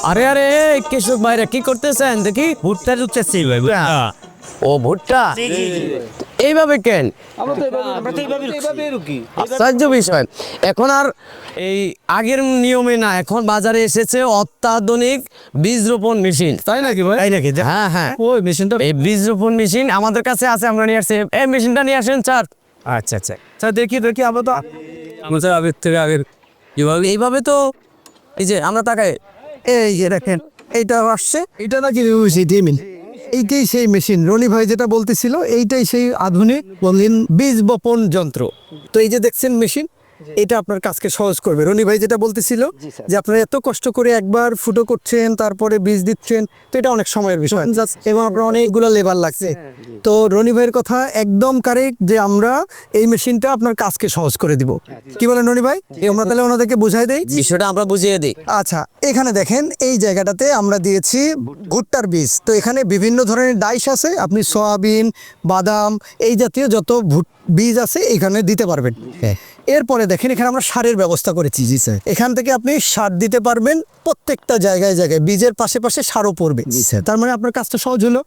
আরে আরে কৃষক ভাইরা কি করতেছেন দেখি? ভুট্টা উঠতেছি ভাই ভুট্টা। ও ভুট্টা এইভাবে কেন? আমরা তো এইভাবে রুকি। আশ্চর্য বিষয়। এখন আর এই আগের নিয়মে না, এখন বাজারে এসেছে অত্যাধুনিক বীজ রোপণ মেশিন। তাই নাকি ভাই? তাই নাকি? হ্যাঁ হ্যাঁ, ওই মেশিনটা। এই বীজ রোপণ মেশিন আমাদের কাছে আছে, আমরা নিয়ে আসছি। এই মেশিনটা নিয়ে আসেন স্যার। আচ্ছা আচ্ছা স্যার দেখি আমরা তো আমাদের আগের থেকে আগের এইভাবে এইভাবে তো এই যে আমরা তাকাই, এই যে দেখেন এইটা আসছে, এটা নাকি ডিমিন, এইটাই সেই মেশিন রনি ভাই যেটা বলতেছিল, এইটাই সেই আধুনিক বললেন বীজ বপন যন্ত্র। তো এই যে দেখছেন মেশিন, এটা আপনার কাজকে সহজ করবে। রনি ভাই যেটা বলতেছিল যে আপনারা এত কষ্ট করে একবার ফুটো করছেন, তারপরে বীজ দিচ্ছেন, তো এটা অনেক সময়ের বিষয় এবং আপনার অনেকগুলো লেবার লাগছে। তো রনি ভাইয়ের কথা একদম কারেক্ট যে আমরা এই মেশিনটা আপনার কাজকে সহজ করে দিব। কি বলেন রনি ভাই? আমরা তাহলে ওনাদেরকে বুঝাই দেই। বিষয়টা আমরা বুঝিয়ে দিই। আচ্ছা, এখানে দেখেন এই জায়গাটাতে আমরা দিয়েছি ভুট্টার বীজ। তো এখানে বিভিন্ন ধরনের ডাইশ আছে, আপনি সয়াবিন, বাদাম, এই জাতীয় যত বীজ আছে এখানে দিতে পারবেন। এরপরে দেখেন এখানে আমরা সারের ব্যবস্থা করেছি। জি স্যার, এখান থেকে আপনি সার দিতে পারবেন প্রত্যেকটা জায়গায় জায়গায়, বীজের পাশে পাশে সারও পড়বে। জি স্যার, তার মানে আপনার কাজটা সহজ হলো।